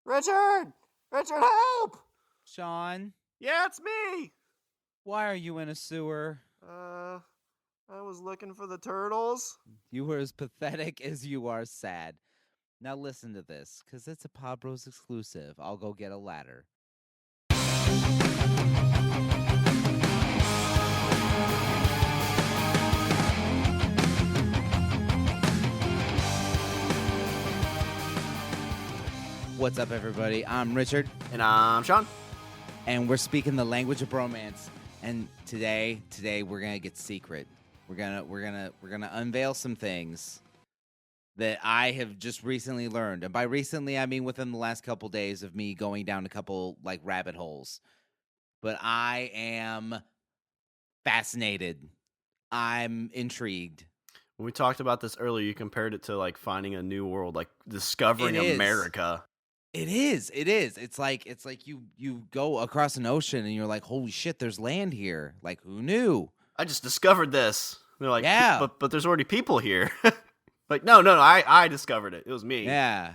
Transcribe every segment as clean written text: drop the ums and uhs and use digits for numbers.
Richard! Richard, help! Sean, Yeah, it's me! why are you in a sewer? I was looking for the turtles. You were as pathetic as you are sad. Now listen to this, because it's a Pod Bros exclusive. I'll go get a ladder. What's up, everybody? I'm Richard, And I'm Sean. and we're speaking the language of bromance. And today we're gonna get secret. We're gonna unveil some things that I have just recently learned. And by recently, I mean within the last couple days of me going down a couple like rabbit holes. But I am fascinated. I'm intrigued. When we talked about this earlier, you compared it to like finding a new world, like discovering It is. America. It is. It's like you go across an ocean and you're like, holy shit, there's land here. Like, who knew? I just discovered this. They're like, Yeah. but there's already people here. Like, no, I discovered it. It was me. Yeah.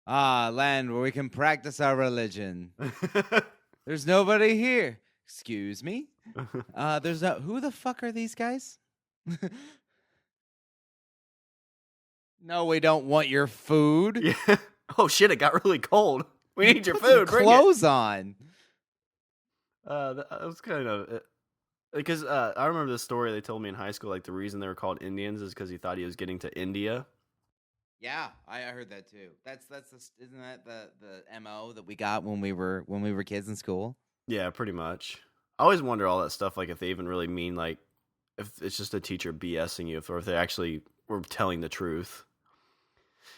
Land where we can practice our religion. There's nobody here. Excuse me? There's no. Who the fuck are these guys? No, we don't want your food. Yeah. Oh shit! It got really cold. We need your Put some food. Bring clothes on. That was kind of because I remember the story they told me in high school. Like the reason they were called Indians is because he thought he was getting to India. Yeah, I heard that too. Isn't that the MO that we got when we were kids in school? Yeah, pretty much. I always wonder all that stuff. Like if they even really mean like if it's just a teacher BSing you, or if they actually were telling the truth.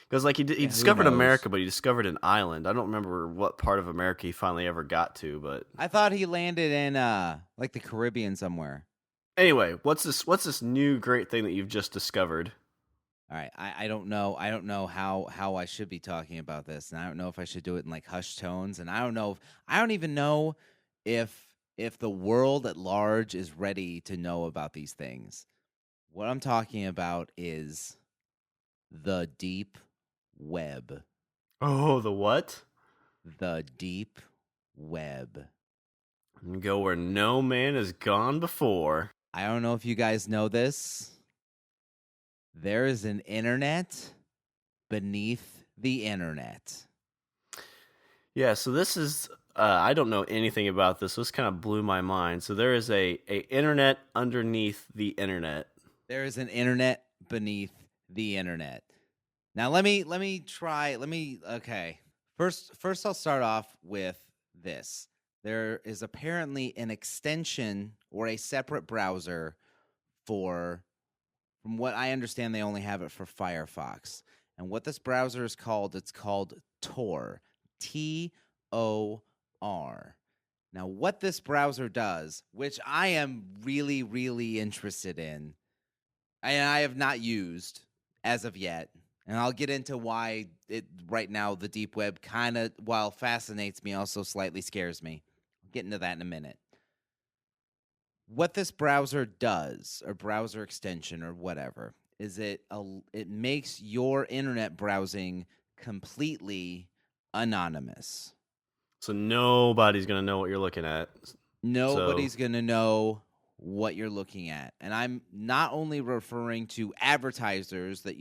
Because like he discovered America, but he discovered an island. I don't remember what part of America he finally ever got to, but I thought he landed in like the Caribbean somewhere. anyway, what's this new great thing that you've just discovered? All right, I don't know. I don't know how I should be talking about this, and I don't know if I should do it in like hushed tones, and I don't even know if the world at large is ready to know about these things. What I'm talking about is the deep web. Oh, the what? The deep web. Go where no man has gone before. I don't know if you guys know this. There is an internet beneath the internet. Yeah, so this is I don't know anything about this. This kind of blew my mind. So there is a internet underneath the internet. There is an internet beneath the internet. Now okay. First I'll start off with this. There is apparently an extension or a separate browser from what I understand, they only have it for Firefox. And what this browser is called, it's called Tor. T-O-R. Now, what this browser does, which I am really, really interested in, and I have not used as of yet, and I'll get into why right now the deep web kind of, while fascinates me, also slightly scares me. I'll get into that in a minute. What this browser does, or browser extension, or whatever, is it makes your internet browsing completely anonymous. So nobody's going to know what you're looking at. Nobody's going to know what you're looking at. And I'm not only referring to advertisers that,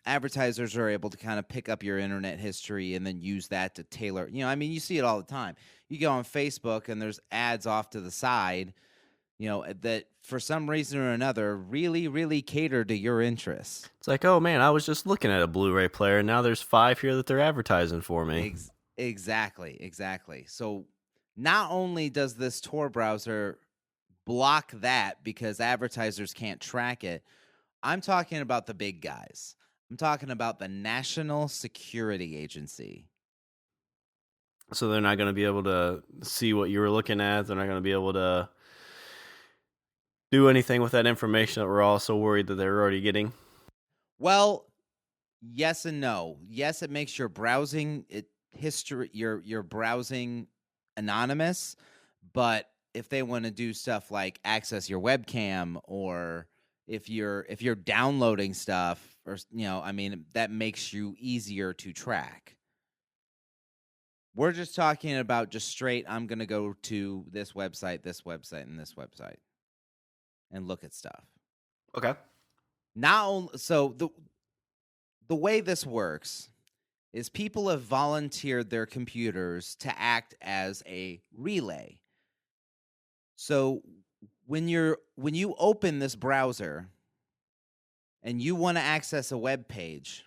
advertisers are able to kind of pick up your internet history and then use that to tailor, you see it all the time. You go on Facebook and there's ads off to the side, that for some reason or another really, really cater to your interests. It's like, oh man, I was just looking at a Blu-ray player and now there's 5 here that they're advertising for me. Exactly. So not only does this Tor browser block that because advertisers can't track it, I'm talking about the big guys. I'm talking about the National Security Agency. So they're not going to be able to see what you were looking at. They're not going to be able to do anything with that information that we're all so worried that they're already getting. Well, yes and no. Yes, it makes your browsing history, your browsing anonymous, but if they want to do stuff like access your webcam, or if you're downloading stuff or I mean, that makes you easier to track. We're just talking about just straight, I'm going to go to this website, and this website and look at stuff. Okay. So the way this works is people have volunteered their computers to act as a relay. So when you open this browser and you want to access a web page,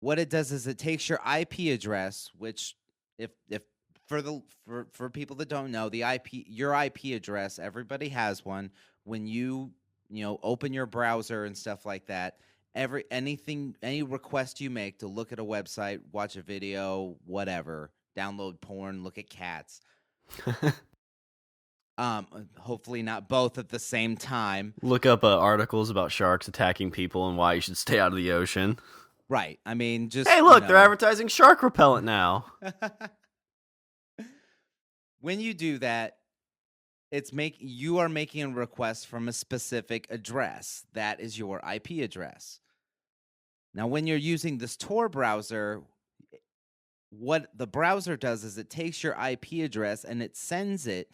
what it does is it takes your IP address, which if for people that don't know, your IP address, everybody has one. When you open your browser and stuff like that, any request you make to look at a website, watch a video, whatever, download porn, look at cats. Hopefully not both at the same time. Look up articles about sharks attacking people and why you should stay out of the ocean. Right. I mean, just hey, look, they're advertising shark repellent now. When you do that, you are making a request from a specific address. That is your IP address. Now, when you're using this Tor browser, what the browser does is it takes your IP address and it sends it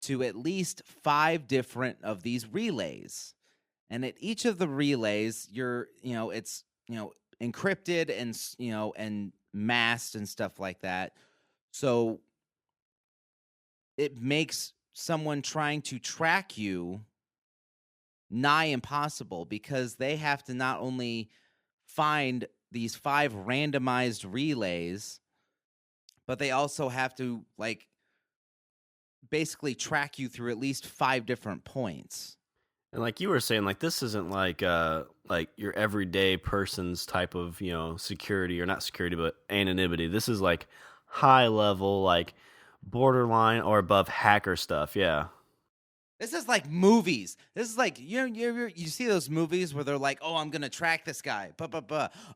to at least 5 different of these relays. And at each of the relays, it's encrypted and masked and stuff like that. So it makes someone trying to track you nigh impossible, because they have to not only find these 5 randomized relays, but they also have to basically track you through at least 5 different points. And like you were saying, this isn't like your everyday person's type of, security, or not security, but anonymity. This is like high level, borderline or above hacker stuff. Yeah. This is like movies. This is like, you see those movies where they're like, oh, I'm going to track this guy.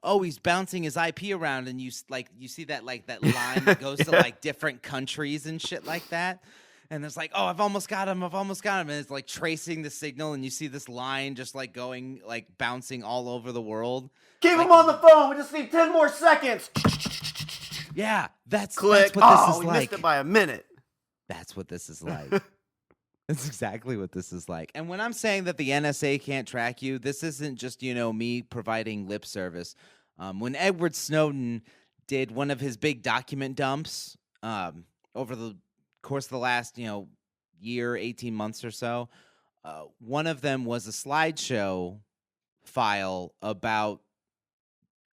Oh, he's bouncing his IP around. And you see that that line that goes to different countries and shit like that. And it's like, oh, I've almost got him. And it's tracing the signal. And you see this line just going, bouncing all over the world. Keep him on the phone. We just need 10 more seconds. Yeah, that's Click. That's what this is we missed it by a minute. That's what this is like. That's exactly what this is like. And when I'm saying that the NSA can't track you, this isn't just, me providing lip service. When Edward Snowden did one of his big document dumps over the course of the last, year, 18 months or so, one of them was a slideshow file about,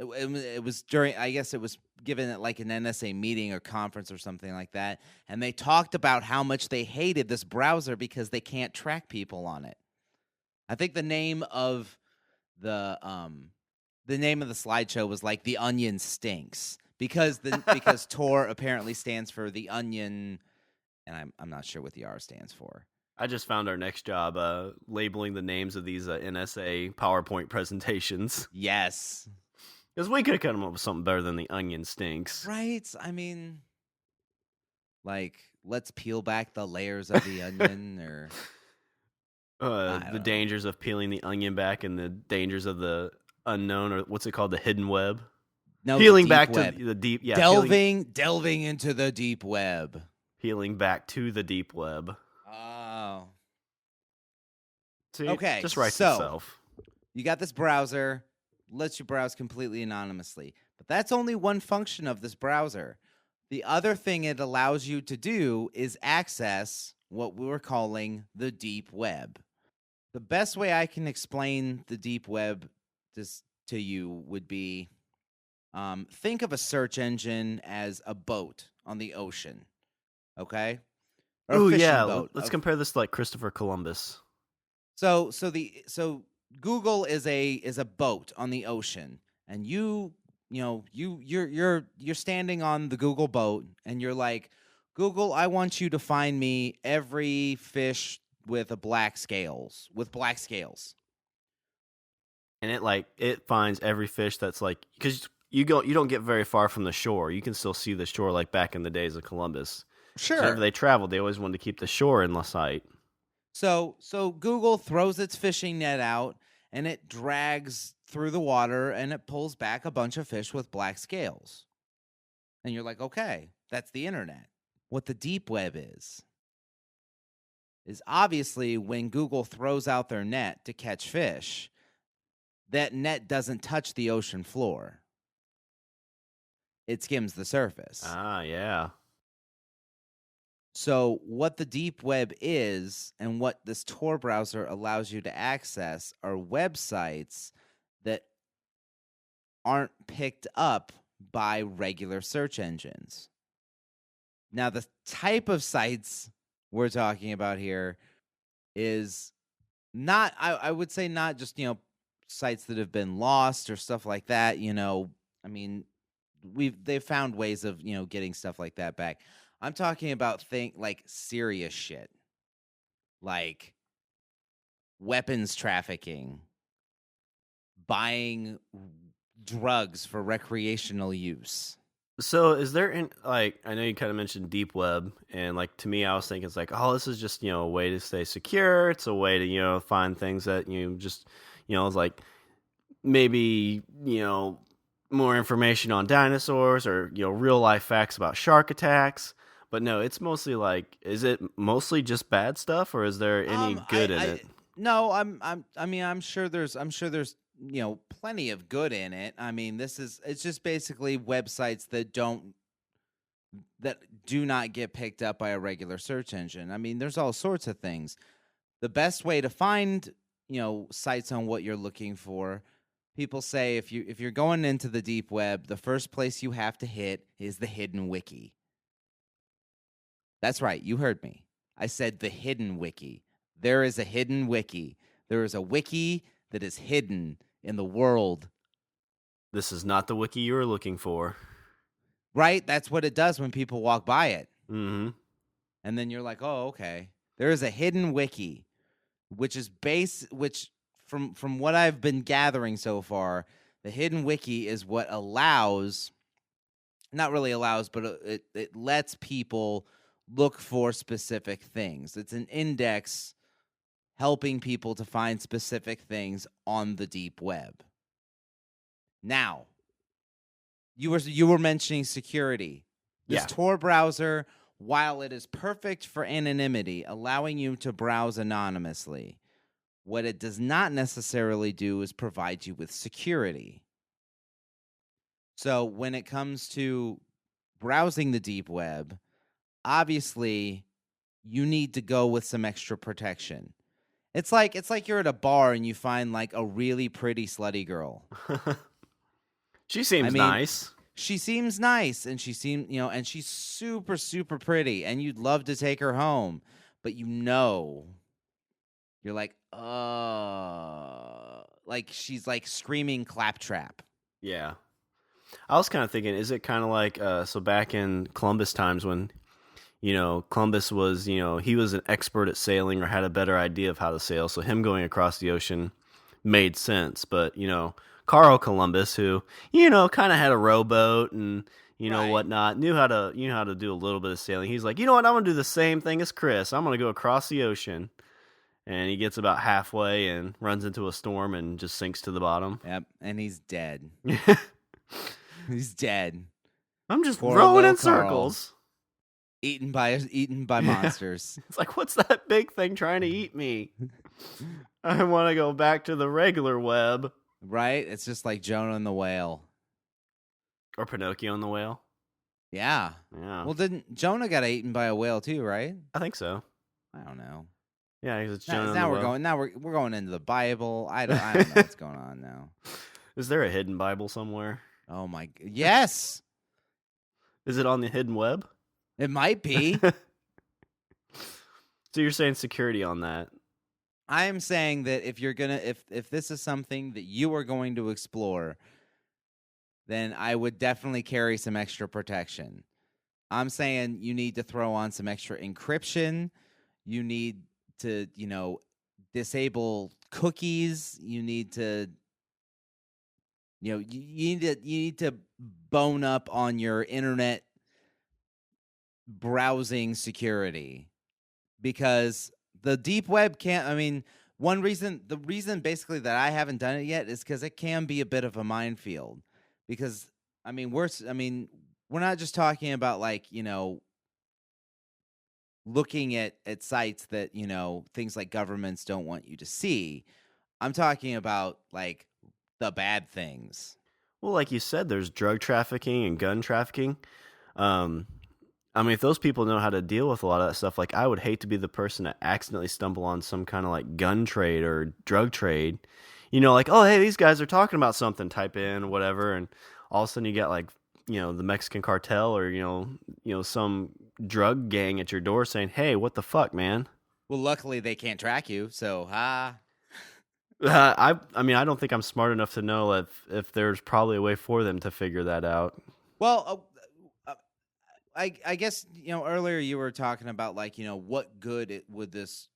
it was during, I guess it was given at an NSA meeting or conference or something like that, and they talked about how much they hated this browser because they can't track people on it. I think the name of the slideshow was The Onion Stinks, because Tor apparently stands for the onion, and I'm not sure what the R stands for. I just found our next job, labeling the names of these NSA PowerPoint presentations. Yes. Because we could have come up with something better than the onion stinks. Right? I mean, let's peel back the layers of the onion, or... the dangers of peeling the onion back, and the dangers of the unknown, or what's it called, the hidden web? No, peeling back web. To the deep... Yeah, delving into the deep web. Peeling back to the deep web. Oh. See, okay, just writes itself. You got this browser, lets you browse completely anonymously. But that's only one function of this browser. The other thing it allows you to do is access what we were calling the deep web. The best way I can explain the deep web to you would be, think of a search engine as a boat on the ocean. Okay? Oh yeah, boat. Let's compare this to Christopher Columbus. So Google is a boat on the ocean, and you're standing on the Google boat, and you're like, Google, I want you to find me every fish with black scales. And it finds every fish that's because you don't get very far from the shore. You can still see the shore back in the days of Columbus. Sure. Whenever they traveled, they always wanted to keep the shore in sight. So Google throws its fishing net out, and it drags through the water and it pulls back a bunch of fish with black scales. And you're like, okay, that's the internet. What the deep web is obviously when Google throws out their net to catch fish, that net doesn't touch the ocean floor. It skims the surface. Ah, yeah. So what the deep web is and what this Tor browser allows you to access are websites that aren't picked up by regular search engines. Now, the type of sites we're talking about here is not, I would say not just, sites that have been lost or stuff like that. I mean, they've found ways of, getting stuff like that back. I'm talking about like serious shit, like weapons trafficking, buying drugs for recreational use. So is there I know you kind of mentioned deep web, and like to me I was thinking it's like, oh, this is just, a way to stay secure. It's a way to, find things that just, it's like maybe, more information on dinosaurs or, real life facts about shark attacks. But no, it's mostly like, is it mostly just bad stuff, or is there any good in it? No, I'm sure there's plenty of good in it. I mean, it's just basically websites that do not get picked up by a regular search engine. I mean, there's all sorts of things. The best way to find, sites on what you're looking for, people say if you're going into the deep web, the first place you have to hit is the hidden wiki. That's right, you heard me. I said the hidden wiki. There is a hidden wiki. There is a wiki that is hidden in the world. This is not the wiki you were looking for. Right? That's what it does when people walk by it. Mm-hmm. And then you're like, oh, okay. There is a hidden wiki, which from what I've been gathering so far, the hidden wiki is what not really allows, but it lets people look for specific things. It's an index helping people to find specific things on the deep web. Now, you were mentioning security. This Tor browser, while it is perfect for anonymity, allowing you to browse anonymously, what it does not necessarily do is provide you with security. So when it comes to browsing the deep web, obviously you need to go with some extra protection. It's like you're at a bar and you find like a really pretty slutty girl. She seems nice. She seems nice, and and she's super, super pretty, and you'd love to take her home, but you're like, like she's like screaming claptrap. Yeah. I was kind of thinking, is it kind of like, so back in Columbus times when, Columbus was, he was an expert at sailing or had a better idea of how to sail. So him going across the ocean made sense. But, Carl Columbus, who, kind of had a rowboat and, whatnot, knew how to do a little bit of sailing. He's like, you know what? I'm going to do the same thing as Chris. I'm going to go across the ocean. And he gets about halfway and runs into a storm and just sinks to the bottom. Yep. And he's dead. He's dead. I'm just rowing in circles. Eaten by monsters. It's like, what's that big thing trying to eat me? I want to go back to the regular web. Right? It's just like Jonah and the whale. Or Pinocchio and the whale. Yeah. Well, didn't Jonah got eaten by a whale too, right? I think so. I don't know. Yeah, because it's Jonah and the whale. Now we're going into the Bible. I don't know what's going on now. Is there a hidden Bible somewhere? Oh my! Yes. Is it on the hidden web? It might be. So you're saying security on that? I am saying that if this is something that you are going to explore, then I would definitely carry some extra protection. I'm saying you need to throw on some extra encryption. You need to, disable cookies. You need to, you need to bone up on your internet browsing security, because the deep web can't. I mean, The reason basically that I haven't done it yet is because it can be a bit of a minefield. Because we're not just talking about like looking at sites that things like governments don't want you to see. I'm talking about like the bad things. Well, like you said, there's drug trafficking and gun trafficking. If those people know how to deal with a lot of that stuff, like I would hate to be the person to accidentally stumble on some kind of like gun trade or drug trade. Like, oh, hey, these guys are talking about something, type in whatever, and all of a sudden you get like, the Mexican cartel or, some drug gang at your door saying, hey, what the fuck, man? Well, luckily they can't track you, so I don't think I'm smart enough to know if there's probably a way for them to figure that out. Well, I guess earlier you were talking about like what good would this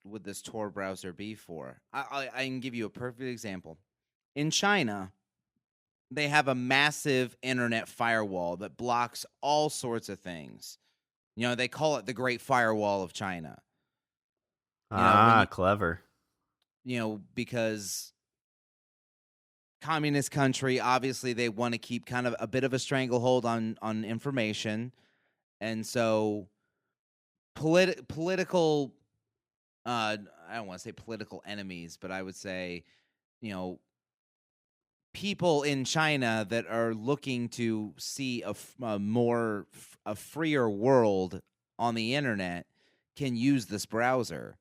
Tor browser be for? I can give you a perfect example. In China, they have a massive internet firewall that blocks all sorts of things. They call it the Great Firewall of China. Clever. Because communist country, obviously they want to keep kind of a bit of a stranglehold on information. And so political, I don't want to say political enemies, but I would say, people in China that are looking to see a freer world on the internet can use this browser.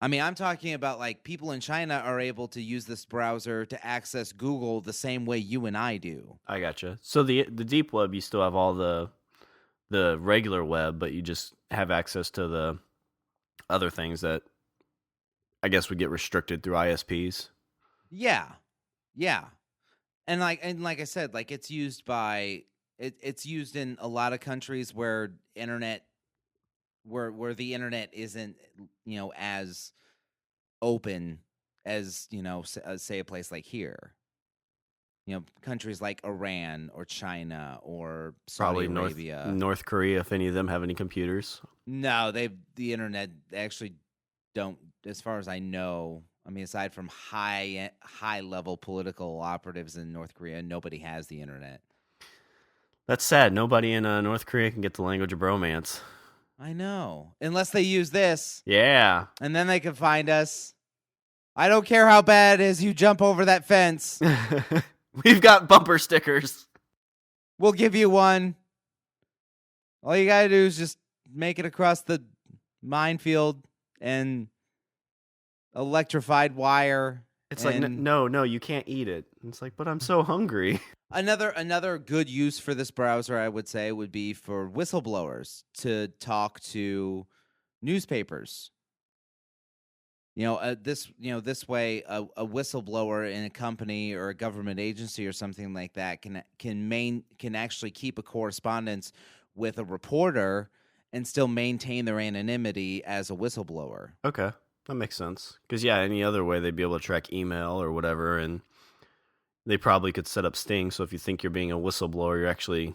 I'm talking about like people in China are able to use this browser to access Google the same way you and I do. I gotcha. So the deep web, you still have all the regular web, but you just have access to the other things that I guess would get restricted through ISPs. Yeah. And like I said, like it's used in a lot of countries where the internet isn't, as open as, say a place like here. Countries like Iran or China or Saudi Arabia. North Korea, if any of them have any computers. No, the internet actually don't, as far as I know. Aside from high level political operatives in North Korea, nobody has the internet. That's sad. Nobody in North Korea can get the Language of Bromance. I know. Unless they use this. Yeah. And then they can find us. I don't care how bad it is, you jump over that fence. We've got bumper stickers. We'll give you one. All you gotta do is just make it across the minefield and electrified wire. It's like, no, you can't eat it. It's like, but I'm so hungry. Another good use for this browser, I would say, would be for whistleblowers to talk to newspapers. This way, a whistleblower in a company or a government agency or something like that can actually keep a correspondence with a reporter and still maintain their anonymity as a whistleblower. Okay, that makes sense. Because any other way they'd be able to track email or whatever, and they probably could set up stings. So if you think you're being a whistleblower, you're actually,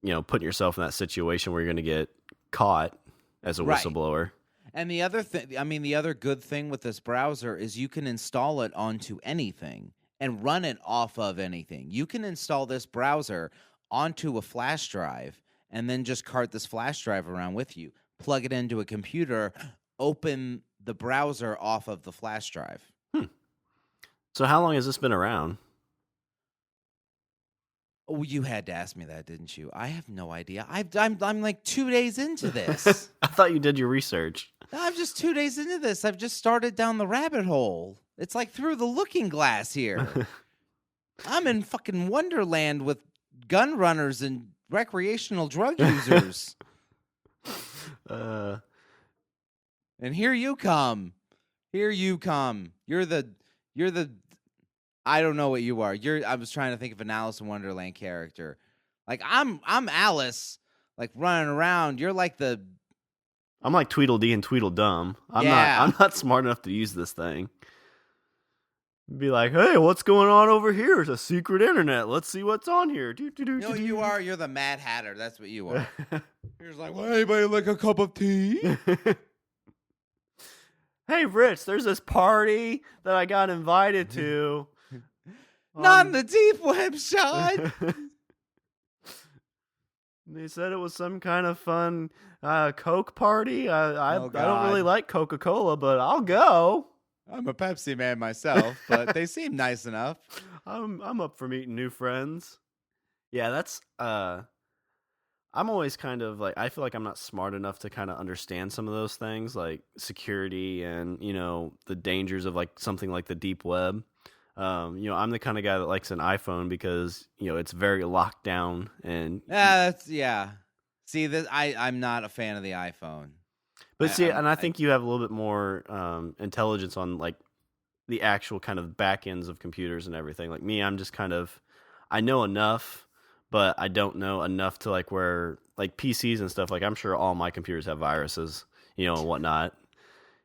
putting yourself in that situation where you're going to get caught as a whistleblower. And the other good thing with this browser is you can install it onto anything and run it off of anything. You can install this browser onto a flash drive and then just cart this flash drive around with you. Plug it into a computer, open the browser off of the flash drive. So how long has this been around? Oh, you had to ask me that, didn't you? I have no idea. I'm like 2 days into this. I thought you did your research. I'm just 2 days into this. I've just started down the rabbit hole. It's like through the looking glass here. I'm in fucking Wonderland with gun runners and recreational drug users. And here you come. Here you come. You're the I don't know what you are. I was trying to think of an Alice in Wonderland character. Like I'm Alice, like running around. You're like I'm like Tweedledee and Tweedledum. I'm not smart enough to use this thing. Be like, hey, what's going on over here? It's a secret internet. Let's see what's on here. No, you are. You're the Mad Hatter. That's what you are. You're just like, well, anybody like a cup of tea? hey, Rich, there's this party that I got invited to. Not in the deep web, Sean. They said it was some kind of fun Coke party. I don't really like Coca-Cola, but I'll go. I'm a Pepsi man myself, but they seem nice enough. I'm up for meeting new friends. Yeah, that's I'm always kind of like, I feel like I'm not smart enough to kind of understand some of those things, like security and, you know, the dangers of like something like the deep web. You know, I'm the kind of guy that likes an iPhone because, you know, it's very locked down and See, I'm not a fan of the iPhone. But I think you have a little bit more intelligence on like the actual kind of back ends of computers and everything. Like me, I'm just kind of, I know enough, but I don't know enough to like where like PCs and stuff. Like I'm sure all my computers have viruses, you know, and whatnot.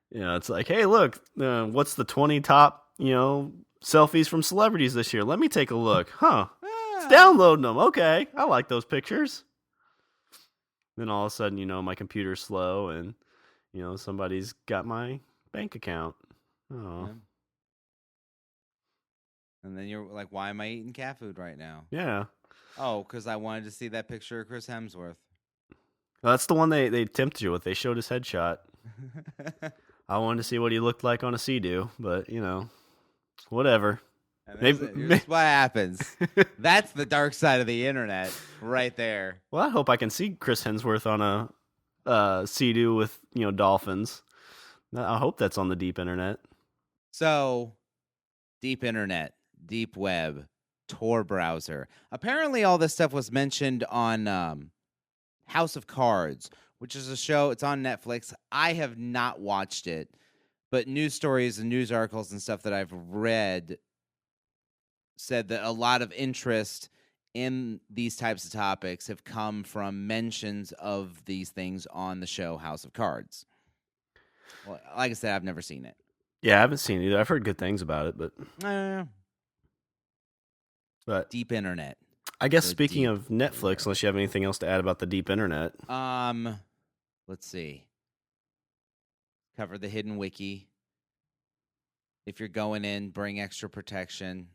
You know, it's like, hey, look, what's the 20 top, you know, selfies from celebrities this year? Let me take a look. Huh? It's downloading them. Okay, I like those pictures. Then all of a sudden, you know, my computer's slow and, you know, somebody's got my bank account. Oh. Yeah. And then you're like, why am I eating cat food right now? Yeah. Oh, because I wanted to see that picture of Chris Hemsworth. Well, that's the one they tempted you with. They showed his headshot. I wanted to see what he looked like on a Sea-Doo, but, you know, whatever. And here's what happens. That's the dark side of the internet right there. Well, I hope I can see Chris Hemsworth on a Sea-Doo with, you know, dolphins. I hope that's on the deep internet. So, deep internet, deep web, Tor browser. Apparently, all this stuff was mentioned on House of Cards, which is a show. It's on Netflix. I have not watched it, but news stories and news articles and stuff that I've read said that a lot of interest in these types of topics have come from mentions of these things on the show House of Cards. Well, like I said, I've never seen it. Yeah, I haven't seen it either. I've heard good things about it, but deep internet. I guess speaking of Netflix, unless you have anything else to add about the deep internet. Let's see. Cover the hidden wiki. If you're going in, bring extra protection.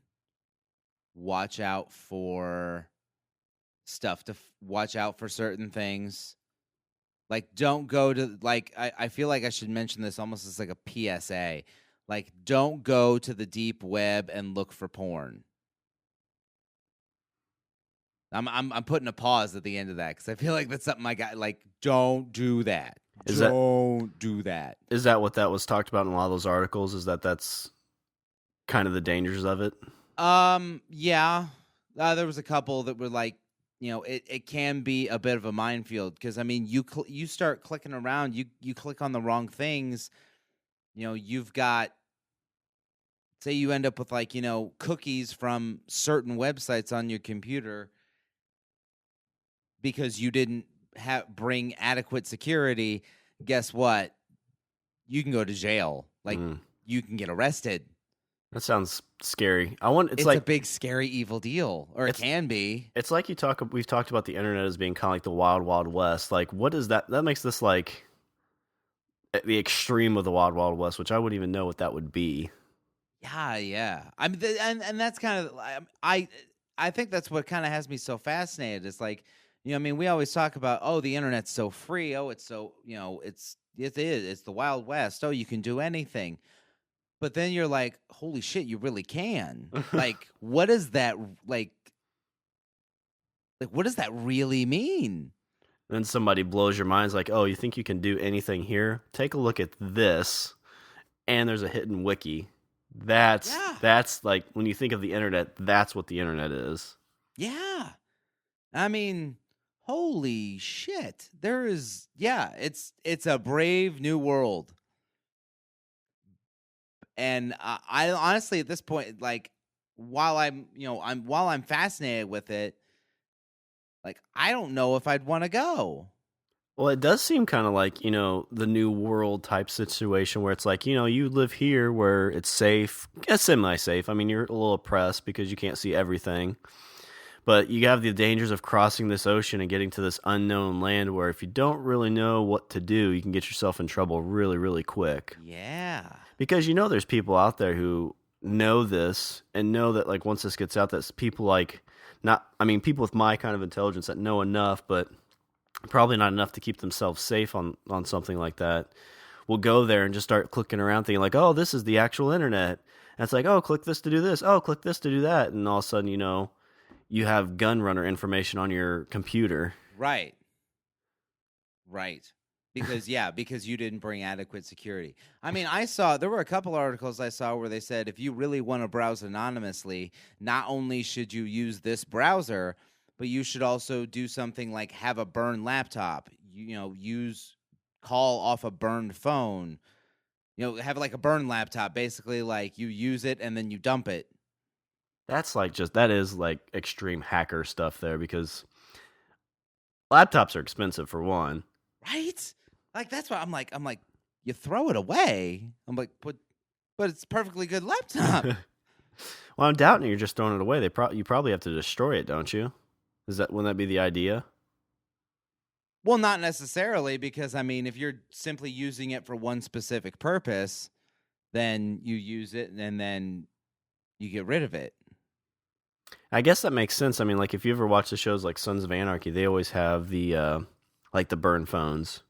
Watch out for stuff watch out for certain things. Like, don't go to, like, I feel like I should mention this almost as like a PSA. Like, don't go to the deep web and look for porn. I'm putting a pause at the end of that because I feel like that's something I got. Like, don't do that. Don't do that. Is that what that was talked about in a lot of those articles? Is that's kind of the dangers of it? Yeah. There was a couple that were like, you know, it can be a bit of a minefield because, I mean, you start clicking around, you click on the wrong things. You know, you've got, say you end up with like, you know, cookies from certain websites on your computer because you didn't bring adequate security. Guess what? You can go to jail. Like, you can get arrested. That sounds scary. It's like a big, scary, evil deal, or it can be. It's like we've talked about the internet as being kind of like the wild, wild west. Like, what is that? That makes this like the extreme of the wild, wild west, which I wouldn't even know what that would be. Yeah. I mean, and that's kind of I think that's what kind of has me so fascinated. It's like, you know, I mean, we always talk about, oh, the internet's so free. Oh, it's so, you know, it's the Wild West. Oh, you can do anything. But then you're like, holy shit, you really can. Like, what is that like what does that really mean? Then somebody blows your mind. It's like, oh, you think you can do anything here? Take a look at this. And there's a hidden wiki. That's like, when you think of the internet, that's what the internet is. Yeah. I mean, holy shit. There is, it's a brave new world. And I honestly, at this point, like, while I'm fascinated with it, like, I don't know if I'd want to go. Well, it does seem kind of like, you know, the new world type situation where it's like, you know, you live here where it's safe, semi-safe. I mean, you're a little oppressed because you can't see everything. But you have the dangers of crossing this ocean and getting to this unknown land where if you don't really know what to do, you can get yourself in trouble really, really quick. Yeah. Because there's people out there who know this and know that like once this gets out, that people people with my kind of intelligence that know enough, but probably not enough to keep themselves safe on something like that, will go there and just start clicking around thinking like, oh, this is the actual internet. And it's like, oh, click this to do this. Oh, click this to do that. And all of a sudden, you have gun runner information on your computer. Right. Because you didn't bring adequate security. I mean, there were a couple articles I saw where they said if you really want to browse anonymously, not only should you use this browser, but you should also do something like have a burned laptop, call off a burned phone, have like a burned laptop, basically like you use it and then you dump it. That is like extreme hacker stuff there, because laptops are expensive for one. Right? Like that's why I'm like, you throw it away. I'm like, but it's a perfectly good laptop. Well, I'm doubting you're just throwing it away. You probably have to destroy it, don't you? Wouldn't that be the idea? Well, not necessarily, because I mean, if you're simply using it for one specific purpose, then you use it and then you get rid of it. I guess that makes sense. I mean, like if you ever watch the shows like Sons of Anarchy, they always have the like the burn phones,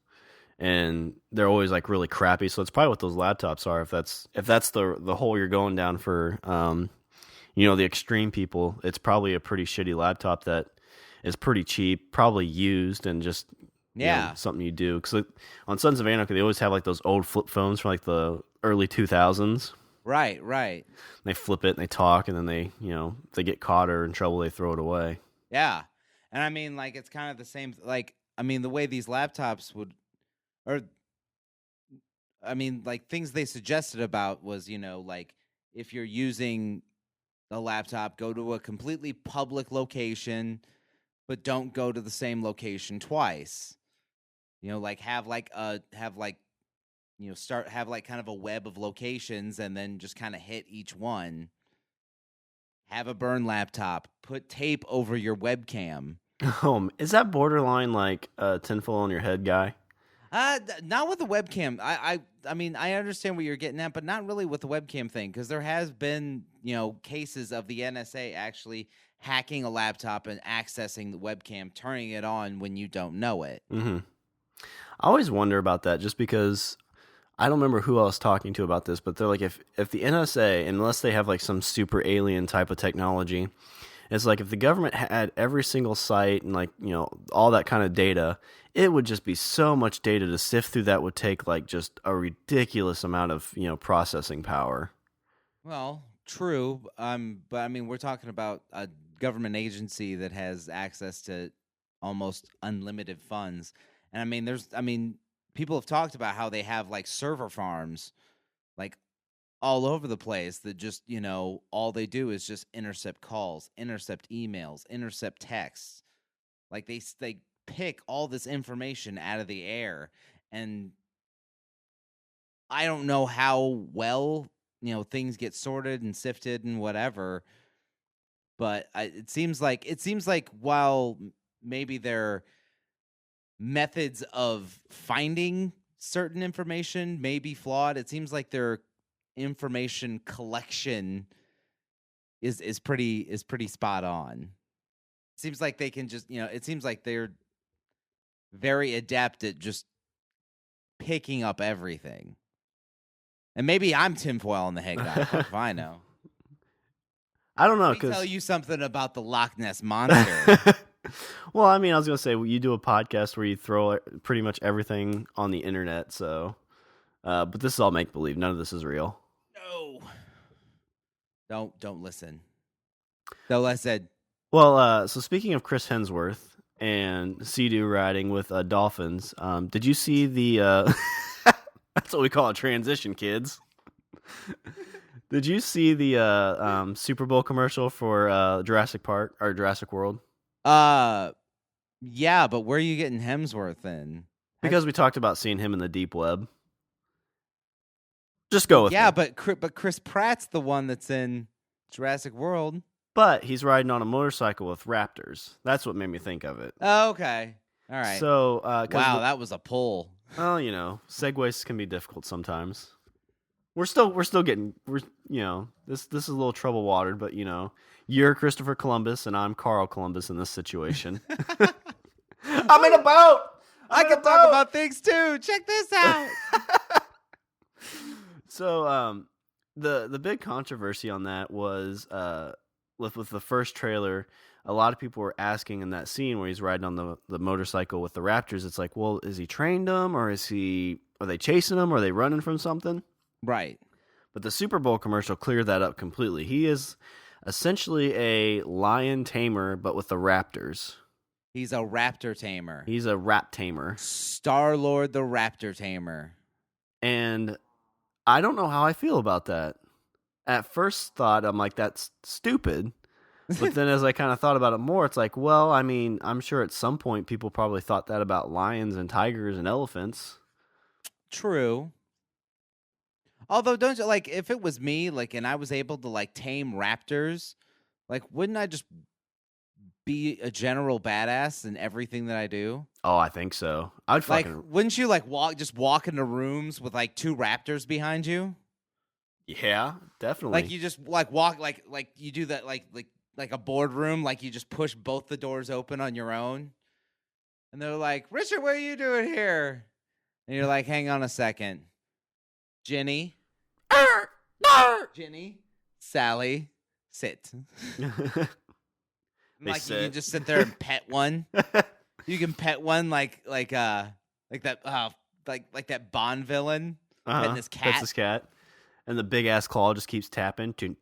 and they're always like really crappy. So it's probably what those laptops are. If that's the hole you're going down for, the extreme people, it's probably a pretty shitty laptop that is pretty cheap, probably used, and just something you do. Because on Sons of Anarchy, they always have like those old flip phones from like the early 2000s. Right. They flip it and they talk, and then they get caught or in trouble, they throw it away. Yeah, and I mean, like it's kind of the same. Like, I mean, the way these laptops like things they suggested about was, like if you're using a laptop, go to a completely public location, but don't go to the same location twice. Like have kind of a web of locations and then just kind of hit each one. Have a burn laptop. Put tape over your webcam. Is that borderline like tinfoil on your head guy? Not with the webcam. I mean, I understand what you're getting at, but not really with the webcam thing, because there has been, cases of the NSA actually hacking a laptop and accessing the webcam, turning it on when you don't know it. Mm-hmm. I always wonder about that, just because I don't remember who I was talking to about this, but they're like, if the NSA, unless they have like some super alien type of technology, it's like if the government had every single site and like, all that kind of data, it would just be so much data to sift through that would take like just a ridiculous amount of, processing power. Well, true. But I mean, we're talking about a government agency that has access to almost unlimited funds. And I mean, people have talked about how they have like server farms, like all over the place that just, all they do is just intercept calls, intercept emails, intercept texts. Like they pick all this information out of the air, and I don't know how well, things get sorted and sifted and whatever, but it seems like while maybe their methods of finding certain information may be flawed, it seems like their information collection is pretty spot on. It seems like they can just, it seems like they're very adept at just picking up everything. And maybe I'm tinfoil in the head guy. If I know. I don't know. Let me tell you something about the Loch Ness Monster. Well, I mean, I was going to say, you do a podcast where you throw pretty much everything on the internet, so... but this is all make-believe. None of this is real. No. Don't listen. Though I said... Well, so speaking of Chris Hemsworth and Sea-Doo riding with dolphins, did you see the... That's what we call a transition, kids. Did you see the Super Bowl commercial for Jurassic Park or Jurassic World? Yeah, but where are you getting Hemsworth in? Because we talked about seeing him in the deep web. Just go with it. Yeah, but Chris Pratt's the one that's in Jurassic World. but he's riding on a motorcycle with raptors. That's what made me think of it. Oh, okay. All right. So, wow, that was a pull. Well, segues can be difficult sometimes. We're still getting this is a little trouble watered, but you're Christopher Columbus and I'm Carl Columbus in this situation. I'm in a boat. I can talk about things too. Check this out. So, the big controversy on that was with the first trailer. A lot of people were asking in that scene where he's riding on the motorcycle with the raptors. It's like, well, is he trained them, or are they chasing him, or are they running from something? Right. But the Super Bowl commercial cleared that up completely. He is essentially a lion tamer, but with the raptors. He's a raptor tamer. He's a rat tamer. Star-Lord the raptor tamer. And I don't know how I feel about that. At first thought, I'm like, that's stupid. But then as I kind of thought about it more, it's like, well, I mean, I'm sure at some point people probably thought that about lions and tigers and elephants. True. Although, don't you, like, if it was me, like, and I was able to, like, tame raptors, like, wouldn't I just be a general badass in everything that I do? Oh, I think so. I'd fucking... Like, wouldn't you, like, walk into rooms with, like, 2 raptors behind you? Yeah, definitely. Like, you just, like, walk, like you do that, like a boardroom, like you just push both the doors open on your own. And they're like, Richard, what are you doing here? And you're like, hang on a second. Jenny. Jenny. Sally. Sit. Like sit. You can just sit there and pet one. You can pet one like that Bond villain petting his cat. That's his cat. And the big ass claw just keeps tapping. Turn.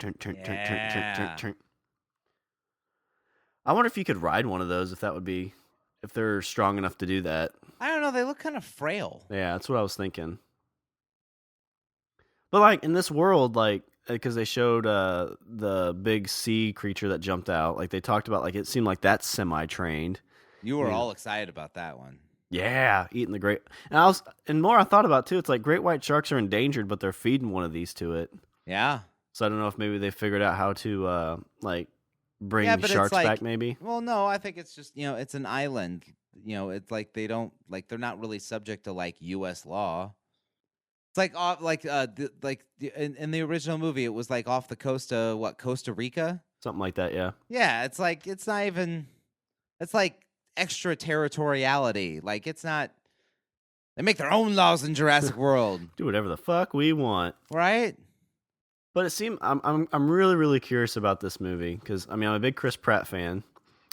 I wonder if you could ride one of those, if they're strong enough to do that. I don't know. They look kind of frail. Yeah, that's what I was thinking. But like in this world, like because they showed the big sea creature that jumped out, like they talked about, like it seemed like that's semi-trained. You were all excited about that one. Yeah, eating the great. And more I thought about too. It's like great white sharks are endangered, but they're feeding one of these to it. Yeah. So I don't know if maybe they figured out how to bring sharks back. Maybe. Well, no, I think it's just it's an island. It's like they don't they're not really subject to like U.S. law. It's like in the original movie, it was like off the coast of Costa Rica, something like that. Yeah. Yeah, it's like it's not even. It's like extraterritoriality. Like it's not. They make their own laws in Jurassic World. Do whatever the fuck we want, right? But it seemed I'm really really curious about this movie because I mean I'm a big Chris Pratt fan,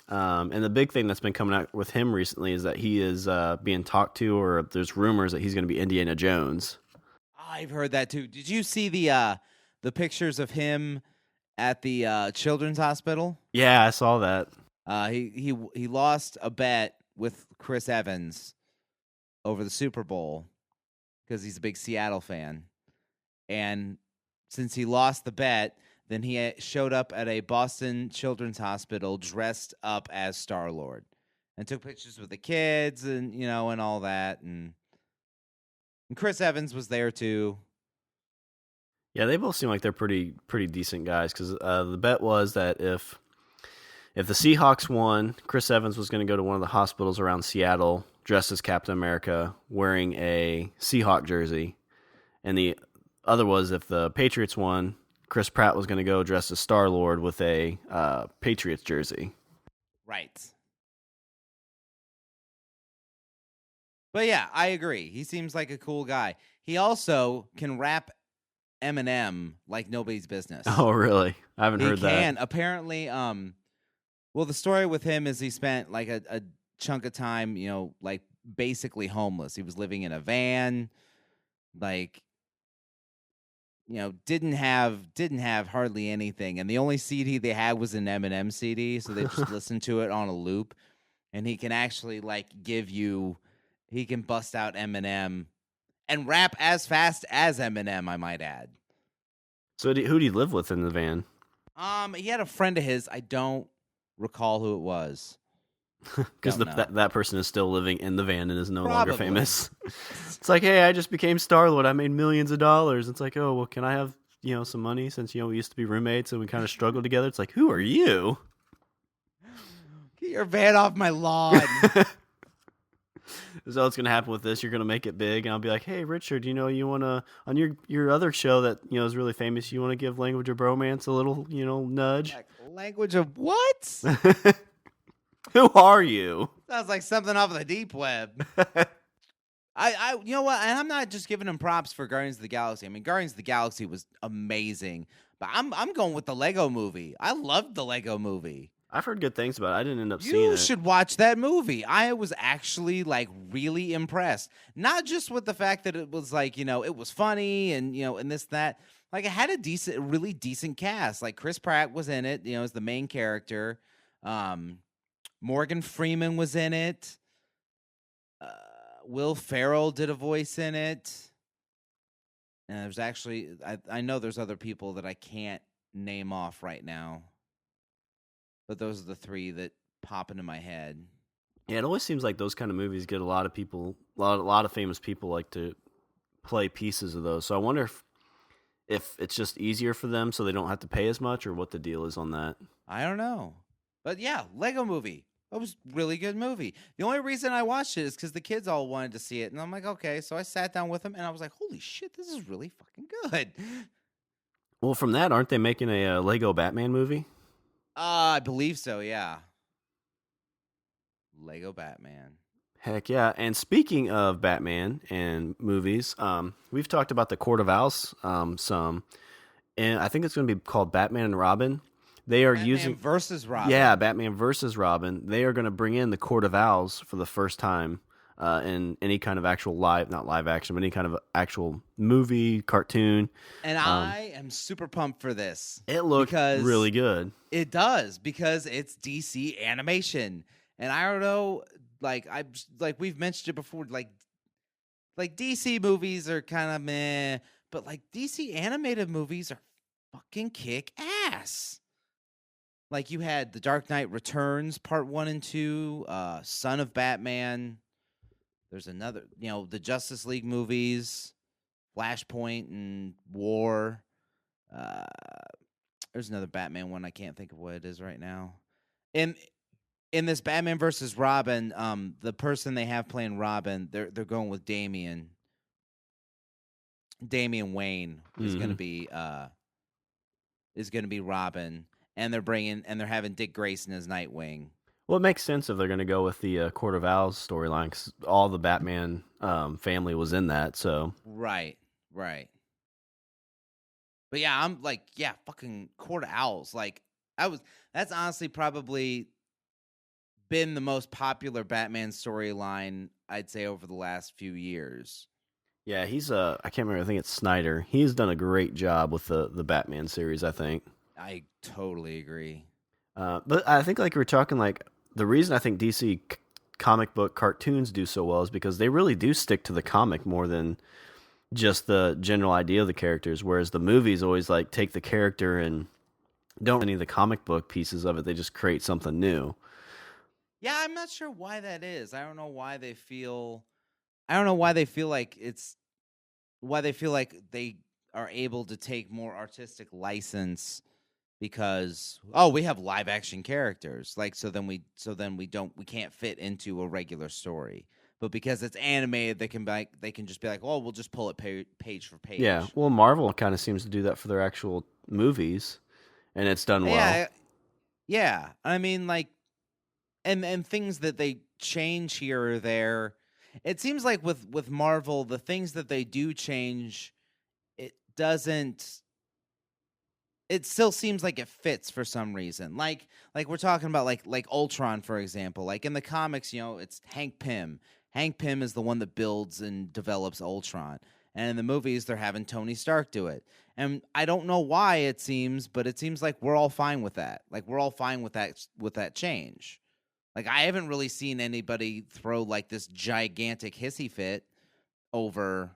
and the big thing that's been coming out with him recently is that he is being talked to, or there's rumors that he's going to be Indiana Jones. I've heard that too. Did you see the pictures of him at the children's hospital? Yeah, I saw that. He lost a bet with Chris Evans over the Super Bowl because he's a big Seattle fan, and since he lost the bet, then he showed up at a Boston Children's Hospital dressed up as Star-Lord and took pictures with the kids and and all that, and Chris Evans was there too. Yeah, they both seem like they're pretty decent guys because the bet was that if the Seahawks won, Chris Evans was going to go to one of the hospitals around Seattle dressed as Captain America wearing a Seahawk jersey, and the other was if the Patriots won, Chris Pratt was going to go dressed as Star-Lord with a Patriots jersey. Right. But yeah, I agree. He seems like a cool guy. He also can rap Eminem like nobody's business. Oh, really? I haven't heard that. He can. Apparently, well, the story with him is he spent like a chunk of time, like basically homeless. He was living in a van, like, didn't have hardly anything. And the only CD they had was an Eminem CD, so they just listened to it on a loop. And he can actually like he can bust out Eminem and rap as fast as Eminem, I might add. So who do you live with in the van? He had a friend of his. I don't recall who it was. Because that person is still living in the van and is no longer famous. It's like, hey, I just became Star-Lord. I made millions of dollars. It's like, oh, well, can I have, some money since we used to be roommates and we kind of struggled together. It's like, who are you? Get your van off my lawn. So what's gonna happen with this? You're gonna make it big, and I'll be like, "Hey, Richard, you wanna on your other show that is really famous? You wanna give Language of Bromance a little nudge?" Like, language of what? Who are you? Sounds like something off of the deep web. You know what? And I'm not just giving him props for Guardians of the Galaxy. I mean, Guardians of the Galaxy was amazing, but I'm going with the Lego Movie. I loved the Lego Movie. I've heard good things about it. I didn't end up seeing it. You should watch that movie. I was actually like really impressed. Not just with the fact that it was like, it was funny and and this, that. Like it had a really decent cast. Like Chris Pratt was in it, as the main character. Morgan Freeman was in it. Will Ferrell did a voice in it. And there's actually I know there's other people that I can't name off right now. But those are the three that pop into my head. Yeah, it always seems like those kind of movies get a lot of people, a lot of famous people like to play pieces of those. So I wonder if it's just easier for them so they don't have to pay as much, or what the deal is on that. I don't know. But yeah, Lego Movie. That was a really good movie. The only reason I watched it is because the kids all wanted to see it. And I'm like, okay. So I sat down with them and I was like, holy shit, this is really fucking good. Well, from that, aren't they making a Lego Batman movie? I believe so, yeah. Lego Batman. Heck yeah. And speaking of Batman and movies, we've talked about the Court of Owls some. And I think it's going to be called Batman and Robin. They are Batman versus Robin. Yeah, Batman versus Robin. They are going to bring in the Court of Owls for the first time in any kind of actual not live action, but any kind of actual movie, cartoon. And I am super pumped for this. It looks really good. It does, because it's DC animation. And I don't know, like we've mentioned it before, like DC movies are kind of meh, but like DC animated movies are fucking kick ass. Like you had The Dark Knight Returns Part 1 and 2, Son of Batman. There's another, the Justice League movies, Flashpoint and War. There's another Batman one. I can't think of what it is right now. In this Batman versus Robin, the person they have playing Robin, they're going with Damian. Damian Wayne is going to be Robin. And they're having Dick Grayson as Nightwing. Well, it makes sense if they're going to go with the Court of Owls storyline, because all the Batman family was in that. So right. But yeah, I'm like, yeah, fucking Court of Owls. Like that's honestly probably been the most popular Batman storyline I'd say over the last few years. Yeah, he's I can't remember. I think it's Snyder. He's done a great job with the Batman series, I think. I totally agree. But I think like we were talking, like the reason I think DC comic book cartoons do so well is because they really do stick to the comic more than just the general idea of the characters. Whereas the movies always like take the character and don't any of the comic book pieces of it. They just create something new. Yeah, I'm not sure why that is. I don't know why they feel like they are able to take more artistic license because we have live action characters, like so then we can't fit into a regular story, but because it's animated they can just be like, oh, we'll just pull it page for page. Yeah, well, Marvel kind of seems to do that for their actual movies, and it's done well. Yeah, I mean, like, and things that they change here or there, it seems like with Marvel, the things that they do change, it still seems like it fits for some reason. Like we're talking about like Ultron, for example. Like in the comics, it's Hank Pym. Hank Pym is the one that builds and develops Ultron. And in the movies, they're having Tony Stark do it. And I don't know why it seems, but it seems like we're all fine with that. Like we're all fine with that change. Like I haven't really seen anybody throw like this gigantic hissy fit over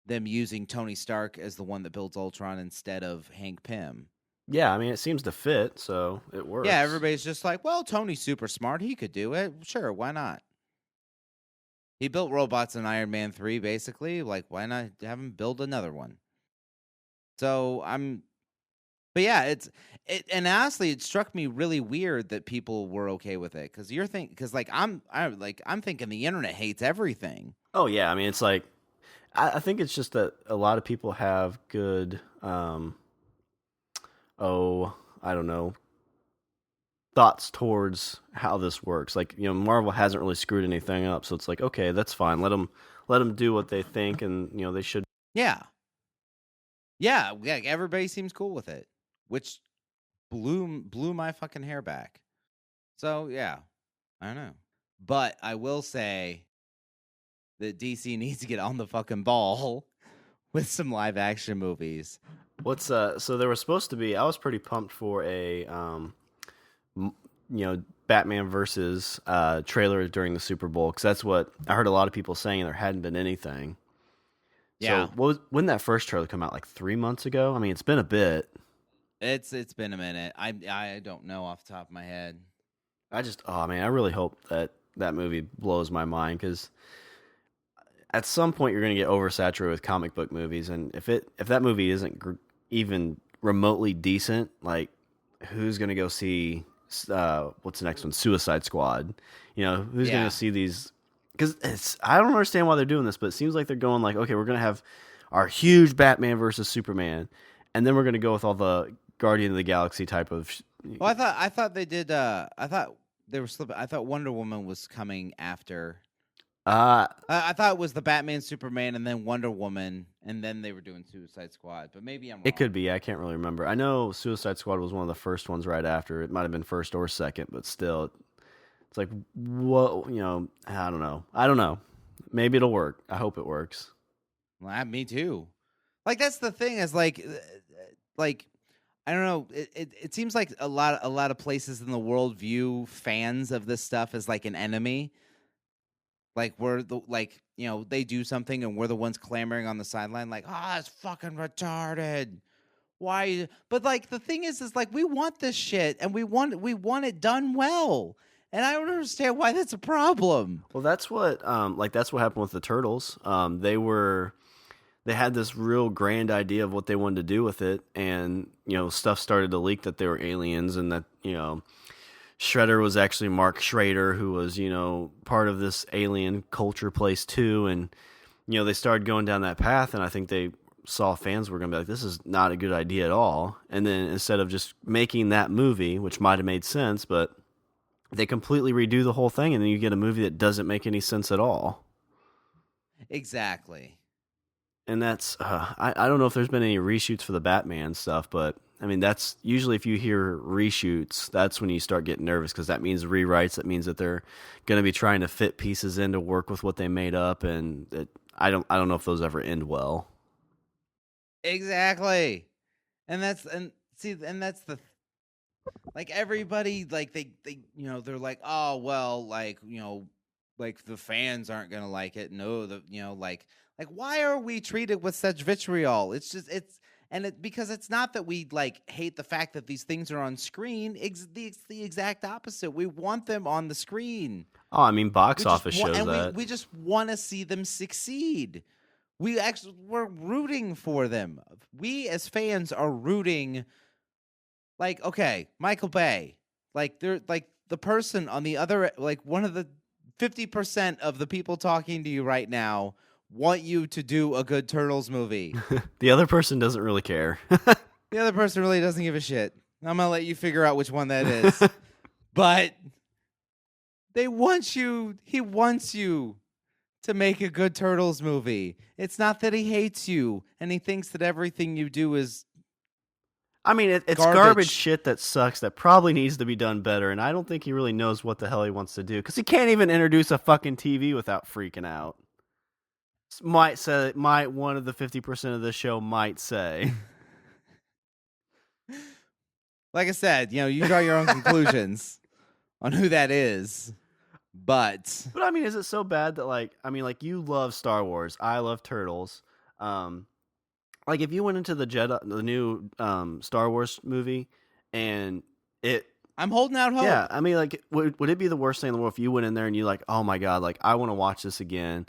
them using Tony Stark as the one that builds Ultron instead of Hank Pym. Yeah, I mean, it seems to fit, so it works. Yeah, everybody's just like, well, Tony's super smart. He could do it. Sure, why not? He built robots in Iron Man 3, basically. Like, why not have him build another one? So but yeah, and honestly, it struck me really weird that people were okay with it because I'm thinking the internet hates everything. Oh yeah, I mean it's like I think it's just that a lot of people have good I don't know, thoughts towards how this works. Like, Marvel hasn't really screwed anything up, so it's like, okay, that's fine. Let them do what they think, and they should. Yeah, yeah. Everybody seems cool with it, which blew my fucking hair back. So yeah, I don't know, but I will say that DC needs to get on the fucking ball with some live action movies. So there was supposed to be. I was pretty pumped for a Batman versus trailer during the Super Bowl, because that's what I heard a lot of people saying. There hadn't been anything. Yeah. So when that first trailer come out, like 3 months ago? I mean, it's been a bit. It's been a minute. I don't know off the top of my head. I really hope that movie blows my mind, because at some point you're going to get oversaturated with comic book movies, and if that movie isn't even remotely decent, like, who's going to go see what's the next one? Suicide Squad. Who's going to see these? Because I don't understand why they're doing this, but it seems like they're going like, okay, we're going to have our huge Batman versus Superman, and then we're going to go with all the Guardian of the Galaxy type of. Well, I thought they did. I thought they were slipping. I thought Wonder Woman was coming after. I thought it was the Batman, Superman, and then Wonder Woman, and then they were doing Suicide Squad. But maybe I'm wrong. It could be. I can't really remember. I know Suicide Squad was one of the first ones right after. It might have been first or second, but still, it's like, what? I don't know. Maybe it'll work. I hope it works. Well, me too. Like, that's the thing is like I don't know. It seems like a lot of places in the world view fans of this stuff as like an enemy. Like, they do something and we're the ones clamoring on the sideline, like, it's fucking retarded. Why? But like, the thing is like, we want this shit and we want it done well. And I don't understand why that's a problem. Well, that's what happened with the Turtles. They had this real grand idea of what they wanted to do with it, and stuff started to leak that they were aliens, and that Shredder was actually Mark Schrader, who was, part of this alien culture place too. And, they started going down that path, and I think they saw fans were going to be like, this is not a good idea at all. And then instead of just making that movie, which might have made sense, but they completely redo the whole thing, and then you get a movie that doesn't make any sense at all. Exactly. And that's, I don't know if there's been any reshoots for the Batman stuff, but I mean, that's usually, if you hear reshoots, that's when you start getting nervous, because that means rewrites. That means that they're going to be trying to fit pieces in to work with what they made up, and I don't know if those ever end well. Exactly, and that's the like, everybody, like, they they're like, oh well, like, like the fans aren't gonna like it. No, like why are we treated with such vitriol? It's just because it's not that we like hate the fact that these things are on screen. It's the exact opposite. We want them on the screen. Oh, I mean, box office shows that. We just want to see them succeed. We're rooting for them. We as fans are rooting. Like, okay, Michael Bay, like, they're like the person on the other, like, one of the 50% of the people talking to you right now want you to do a good Turtles movie. The other person doesn't really care. The other person really doesn't give a shit. I'm gonna let you figure out which one that is. But he wants you to make a good Turtles movie. It's not that he hates you and he thinks that everything you do is, I mean, it's garbage shit that sucks, that probably needs to be done better, and I don't think he really knows what the hell he wants to do, because he can't even introduce a fucking TV without freaking out. One of the 50% of the show might say. Like I said, you draw your own conclusions on who that is. But I mean, is it so bad that, you love Star Wars, I love Turtles. Like, if you went into the new Star Wars movie, and I'm holding out hope. Yeah, I mean, like, would it be the worst thing in the world if you went in there and you like, oh my god, like, I want to watch this again,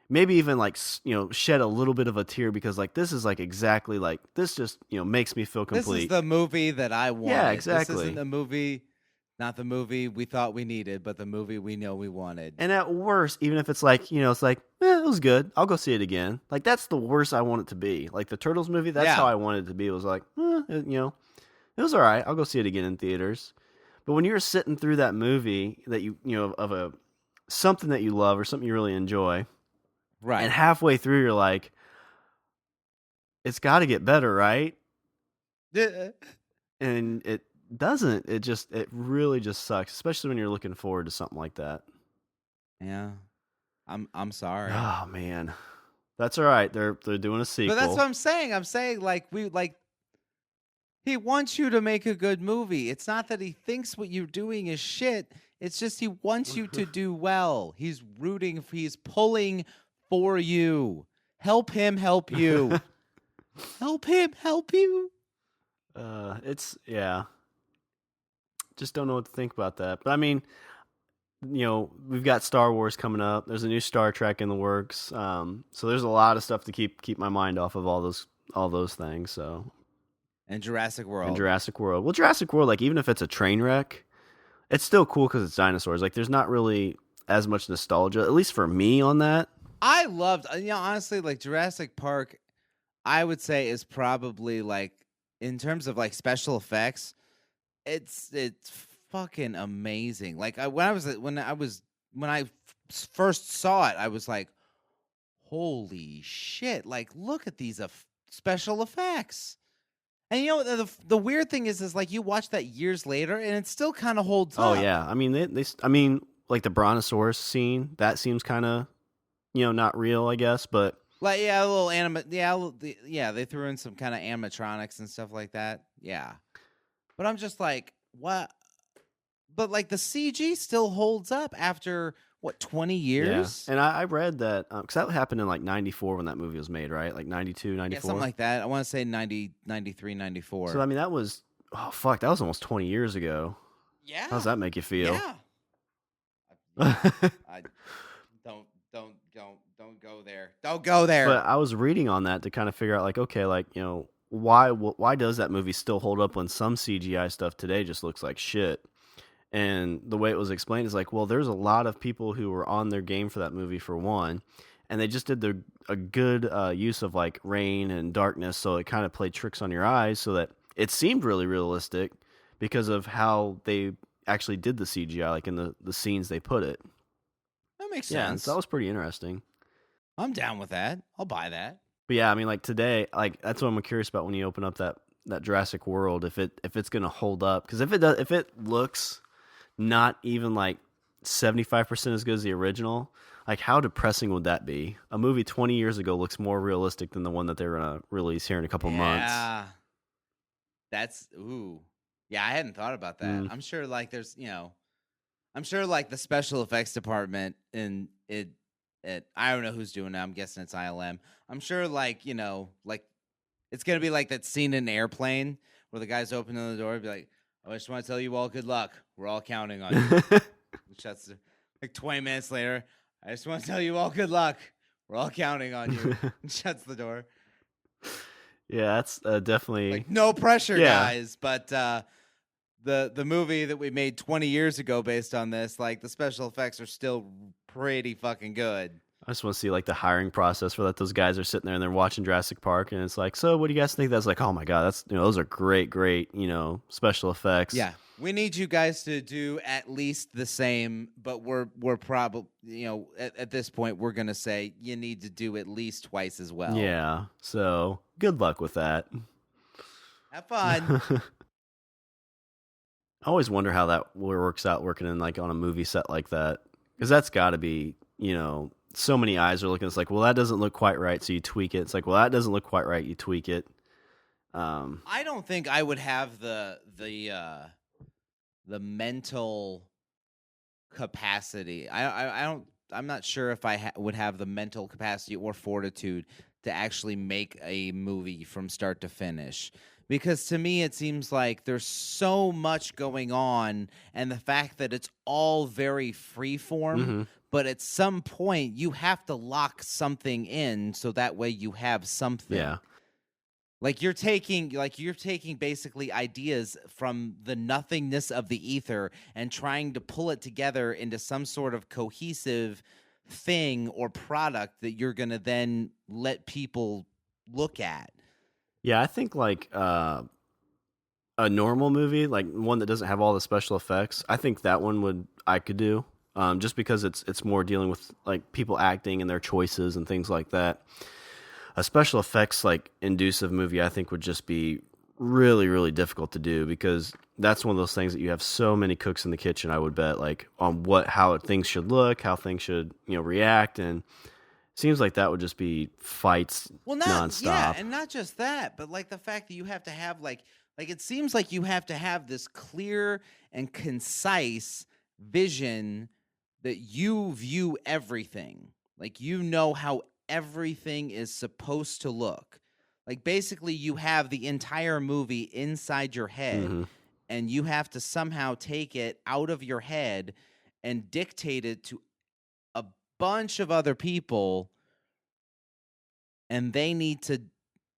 maybe even like shed a little bit of a tear because like this is like exactly like this just makes me feel complete. This is the movie that I wanted. Yeah, exactly. This isn't the movie, not the movie we thought we needed, but the movie we know we wanted. And at worst, even if it's like it's like it was good, I'll go see it again. Like that's the worst I want it to be. Like the Turtles movie, that's how I wanted it to be. It was like it was all right. I'll go see it again in theaters. But when you're sitting through that movie that of something that you love or something you really enjoy. Right. And halfway through, you're like, it's got to get better, right? And it doesn't. It really just sucks, especially when you're looking forward to something like that. Yeah. I'm sorry. Oh, man. That's all right. They're doing a sequel. But that's what I'm saying. I'm saying, he wants you to make a good movie. It's not that he thinks what you're doing is shit. It's just he wants you to do well. He's rooting. He's pulling for you. Help him help you. Help him help you. Just don't know what to think about that. But I mean, we've got Star Wars coming up. There's a new Star Trek in the works. So there's a lot of stuff to keep my mind off of all those things. So and Jurassic World. Well, Jurassic World, like even if it's a train wreck, it's still cool because it's dinosaurs. Like there's not really as much nostalgia, at least for me, on that. I loved, honestly, like Jurassic Park, I would say is probably like, in terms of like special effects, it's fucking amazing. Like when I first saw it, I was like, holy shit! Like look at these special effects. And the weird thing is like you watch that years later and it still kind of holds up. Oh yeah, I mean they like the Brontosaurus scene, that seems kind of not real, I guess, but like a little they threw in some kind of animatronics and stuff like that. Yeah. But I'm just like, what? But like the CG still holds up after what, 20 years? Yeah. And I read that cuz that happened in like 94 when that movie was made, right? Like 92, 94. Yeah, something like that. I want to say 90, 93, 94. So I mean that was that was almost 20 years ago. Yeah. How does that make you feel? Yeah. Don't go there. Don't go there. But I was reading on that to kind of figure out, like, okay, like, why does that movie still hold up when some CGI stuff today just looks like shit? And the way it was explained is like, well, there's a lot of people who were on their game for that movie, for one, and they just did a good use of like rain and darkness, so it kind of played tricks on your eyes, so that it seemed really realistic because of how they actually did the CGI, like in the scenes they put it. That makes Yeah, sense. so that was pretty interesting. I'm down with that. I'll buy that. But yeah, I mean, like today, like that's what I'm curious about when you open up that Jurassic World, if it's gonna hold up, because if it looks not even like 75% as good as the original, like how depressing would that be? A movie 20 years ago looks more realistic than the one that they're gonna release here in a couple months. Yeah, that's yeah. I hadn't thought about that. I'm sure like there's I'm sure like the special effects department in it. I don't know who's doing it. I'm guessing it's ILM. I'm sure like like it's gonna be like that scene in Airplane where the guy's opening the door and be like, I just want to tell you all good luck. We're all counting on you. Shuts like 20 minutes later. I just want to tell you all good luck. We're all counting on you. And shuts the door. Yeah, that's definitely like no pressure, guys. But the movie that we made 20 years ago based on this, like the special effects are still pretty fucking good. I just want to see like the hiring process for that. Those guys are sitting there and they're watching Jurassic Park, and it's like, so what do you guys think? That's like, oh my god, that's those are great, special effects. Yeah, we need you guys to do at least the same, but we're probably at this point we're gonna say you need to do at least twice as well. Yeah. So good luck with that. Have fun. I always wonder how that works out working in like on a movie set like that, because that's got to be so many eyes are looking. It's like, well, that doesn't look quite right, so you tweak it. It's like, well, that doesn't look quite right, you tweak it. I don't think I would have the mental capacity. I don't. I'm not sure if I would have the mental capacity or fortitude to actually make a movie from start to finish, Because to me, it seems like there's so much going on, and the fact that it's all very freeform, but at some point you have to lock something in so that way you have something. Yeah. Like you're taking basically ideas from the nothingness of the ether and trying to pull it together into some sort of cohesive thing or product that you're going to then let people look at. Yeah, I think like a normal movie, like one that doesn't have all the special effects, I think that one I could do. Just because it's more dealing with like people acting and their choices and things like that. A special effects like inducive movie, I think would just be really, really difficult to do because that's one of those things that you have so many cooks in the kitchen. I would bet like on how things should look, how things should react, and seems like that would just be fights nonstop. Yeah, and not just that, but like the fact that you have to have like it seems like you have to have this clear and concise vision that you view everything. Like how everything is supposed to look. Like basically you have the entire movie inside your head and you have to somehow take it out of your head and dictate it to a bunch of other people, and they need to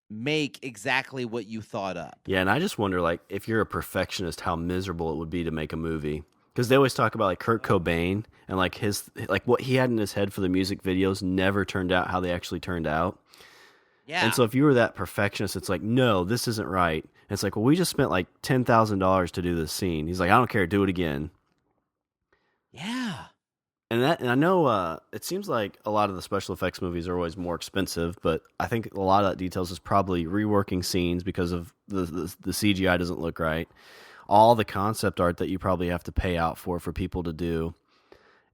make exactly what you thought up. Yeah, and I just wonder, like, if you're a perfectionist, how miserable it would be to make a movie. Because they always talk about like Kurt Cobain and like what he had in his head for the music videos never turned out how they actually turned out. Yeah. And so if you were that perfectionist, it's like, no, this isn't right. And it's like, well, we just spent like $10,000 to do this scene. He's like, I don't care, do it again. Yeah. And I know it seems like a lot of the special effects movies are always more expensive, but I think a lot of that details is probably reworking scenes because of the CGI doesn't look right. All the concept art that you probably have to pay out for people to do,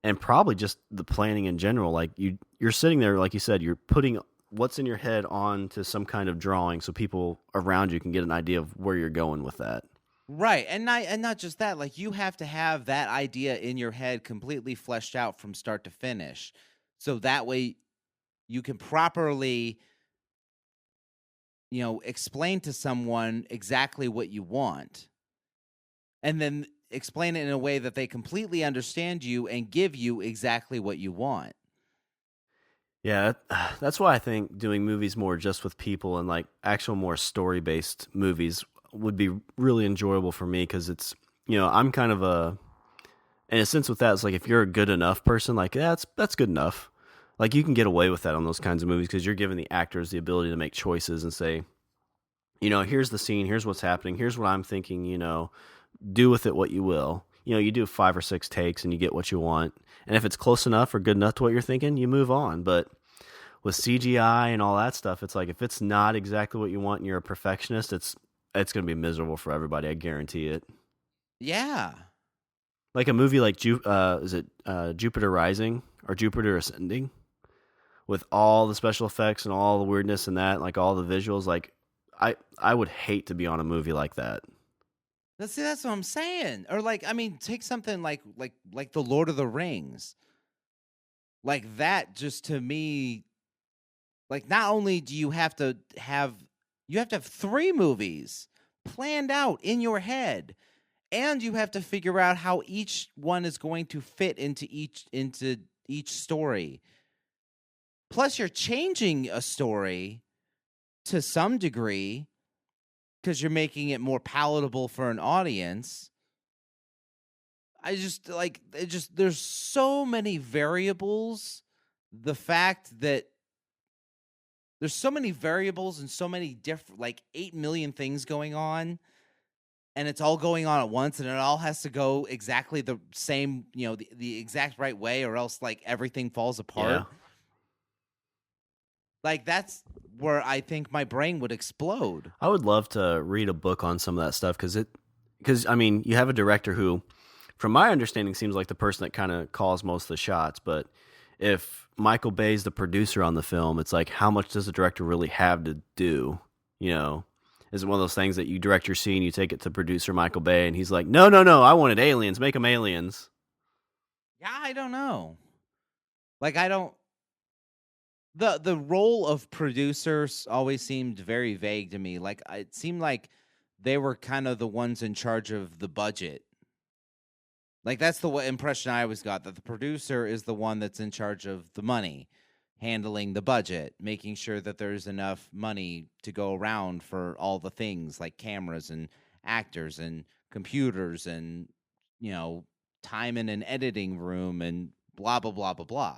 and probably just the planning in general. Like you're sitting there, like you said, you're putting what's in your head onto some kind of drawing so people around you can get an idea of where you're going with that. Right. And not just that, like you have to have that idea in your head completely fleshed out from start to finish. So that way you can properly explain to someone exactly what you want. And then explain it in a way that they completely understand you and give you exactly what you want. Yeah, that's why I think doing movies more just with people and like actual more story-based movies would be really enjoyable for me because it's, I'm kind of in a sense with that, it's like if you're a good enough person, like that's good enough. Like you can get away with that on those kinds of movies because you're giving the actors the ability to make choices and say, here's the scene, here's what's happening, here's what I'm thinking, do with it what you will. You do 5 or 6 takes and you get what you want. And if it's close enough or good enough to what you're thinking, you move on. But with CGI and all that stuff, it's like if it's not exactly what you want and you're a perfectionist, it's going to be miserable for everybody. I guarantee it. Yeah. Like a movie like Jupiter Rising or Jupiter Ascending with all the special effects and all the weirdness and that, like all the visuals, like I would hate to be on a movie like that. That's what I'm saying. Or take something like The Lord of the Rings. Like that just to me, like not only do you have to have 3 movies planned out in your head, and you have to figure out how each one is going to fit into each story. Plus you're changing a story to some degree because you're making it more palatable for an audience. There's so many variables. The fact that there's so many variables and so many different, 8 million things going on, and it's all going on at once, and it all has to go exactly the same, the exact right way, or else everything falls apart. Yeah. That's where I think my brain would explode. I would love to read a book on some of that stuff because I mean, you have a director who, from my understanding, seems like the person that kind of calls most of the shots. But if Michael Bay's the producer on the film, it's like, how much does the director really have to do? Is it one of those things that you direct your scene, you take it to producer Michael Bay, and he's like, no, I wanted aliens, make them aliens. Yeah, I don't know. The role of producers always seemed very vague to me. It seemed like they were kind of the ones in charge of the budget. Like, that's the impression I always got, that the producer is the one that's in charge of the money, handling the budget, making sure that there's enough money to go around for all the things like cameras and actors and computers and, time in an editing room and blah, blah, blah, blah, blah.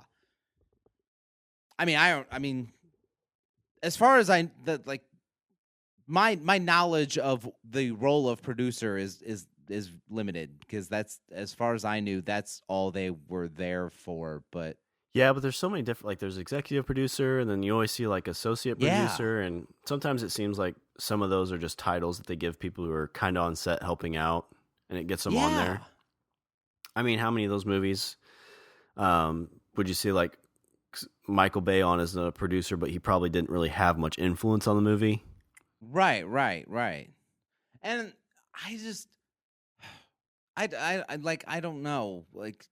I mean, as far as my knowledge of the role of producer is limited, because that's, as far as I knew, that's all they were there for. But yeah, but there's so many different, like there's executive producer, and then you always see like associate producer, and sometimes it seems like some of those are just titles that they give people who are kind of on set helping out, and it gets them on there. I mean, how many of those movies would you see like Michael Bay on as a producer, but he probably didn't really have much influence on the movie? Right. And I just, I don't know, like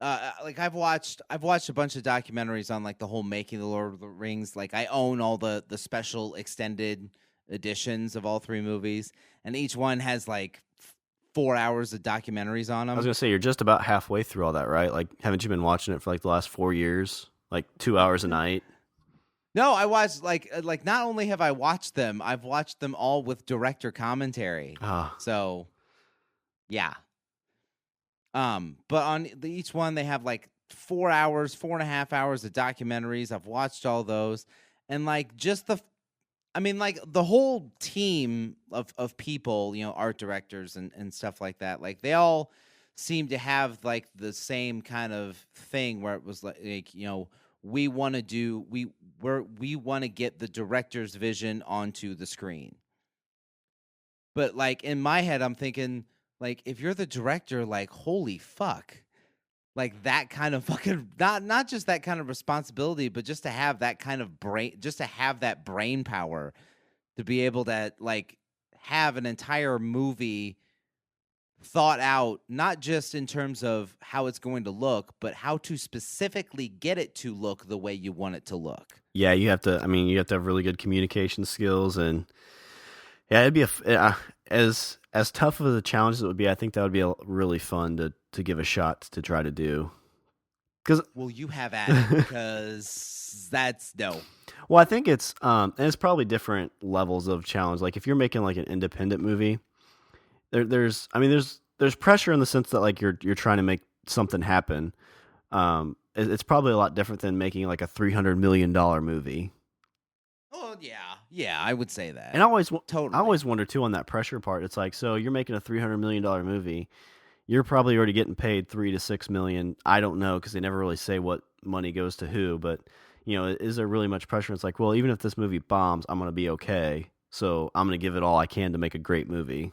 I've watched a bunch of documentaries on like the whole making of the Lord of the Rings. Like, I own all the special extended editions of all 3 movies, and each one has like 4 hours of documentaries on them. I was gonna say, you're just about halfway through all that, right? Like, haven't you been watching it for like the last 4 years, like 2 hours a night? No, I watched like not only have I watched them, I've watched them all with director commentary. So, yeah. But on each one they have like 4 hours, 4.5 hours of documentaries. I've watched all those, and like just the whole team of people, art directors and stuff like that. Like, they all seem to have like the same kind of thing where it was like we want to get the director's vision onto the screen. But like, in my head, I'm thinking, like, if you're the director, like, holy fuck, like, that kind of fucking, not just that kind of responsibility, but just to have that kind of brain, just to have that brain power to be able to like have an entire movie thought out, not just in terms of how it's going to look, but how to specifically get it to look the way you want it to look. Yeah, you have to have really good communication skills, and yeah, it'd be as tough of a challenge as it would be. I think that would be really fun to give a shot to try to do. Well, you have at it, because that's no. Well, I think it's and it's probably different levels of challenge. Like, if you're making like an independent movie, there's pressure in the sense that like you're trying to make something happen. It's probably a lot different than making like a $300 million movie. Oh yeah, I would say that. And I always wonder too on that pressure part. It's like, so you're making a $300 million movie, you're probably already getting paid $3 to $6 million. I don't know, because they never really say what money goes to who. But is there really much pressure? It's like, well, even if this movie bombs, I'm gonna be okay. So I'm gonna give it all I can to make a great movie.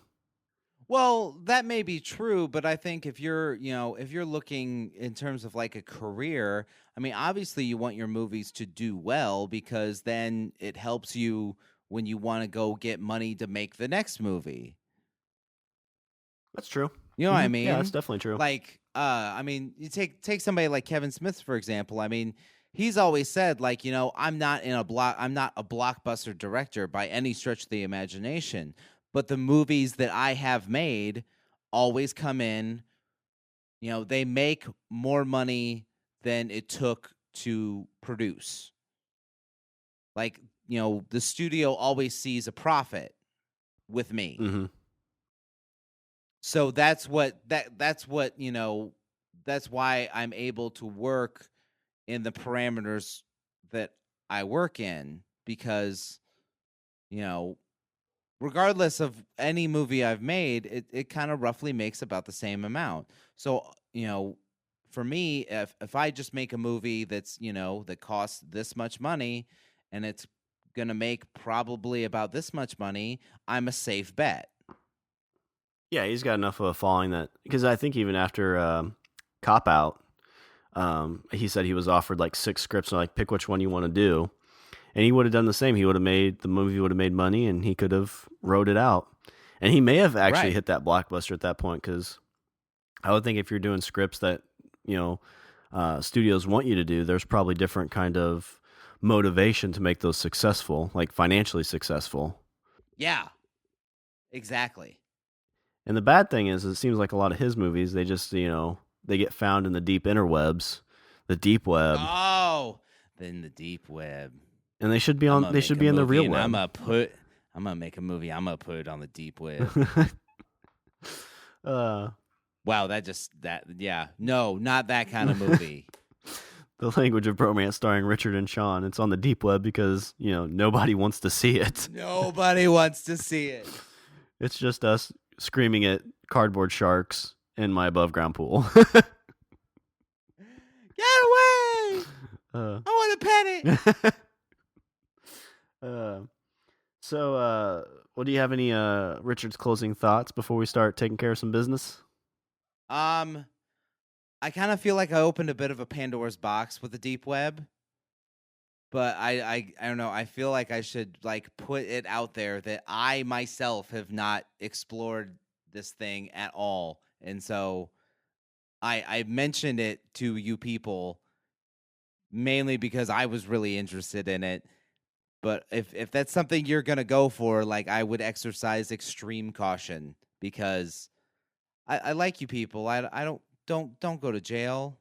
Well, that may be true, but I think if you're looking in terms of like a career, I mean, obviously you want your movies to do well, because then it helps you when you want to go get money to make the next movie. That's true. You know what I mean? Yeah, that's definitely true. Like, I mean, you take somebody like Kevin Smith, for example. I mean, he's always said, like, I'm not a blockbuster director by any stretch of the imagination. But the movies that I have made always come in, they make more money than it took to produce. Like, the studio always sees a profit with me. Mm-hmm. So that's why I'm able to work in the parameters that I work in, because, regardless of any movie I've made, it kind of roughly makes about the same amount. So, for me, if I just make a movie that's, that costs this much money and it's going to make probably about this much money, I'm a safe bet. Yeah, he's got enough of a following that, because I think even after Cop Out, he said he was offered like 6 scripts and like, pick which one you want to do. And he would have done the same. The movie would have made money, and he could have wrote it out. And he may have actually hit that blockbuster at that point, because I would think if you're doing scripts that, studios want you to do, there's probably different kind of motivation to make those successful, like financially successful. Yeah, exactly. And the bad thing is, it seems like a lot of his movies, they just, they get found in the deep interwebs, the deep web. Oh, then the deep web. And they should be on. They should be in the real web. I'm gonna make a movie. I'm gonna put it on the deep web. Wow, no, not that kind of movie. The Language of Bromance, starring Richard and Sean. It's on the deep web because nobody wants to see it. Nobody wants to see it. It's just us screaming at cardboard sharks in my above ground pool. Get away! I want to pet it. So, do you have any Richard's closing thoughts before we start taking care of some business? I kind of feel like I opened a bit of a Pandora's box with the deep web, but I don't know. I feel like I should put it out there that I myself have not explored this thing at all, and so I mentioned it to you people mainly because I was really interested in it. But if that's something you're gonna go for, I would exercise extreme caution because I like you people. I don't go to jail.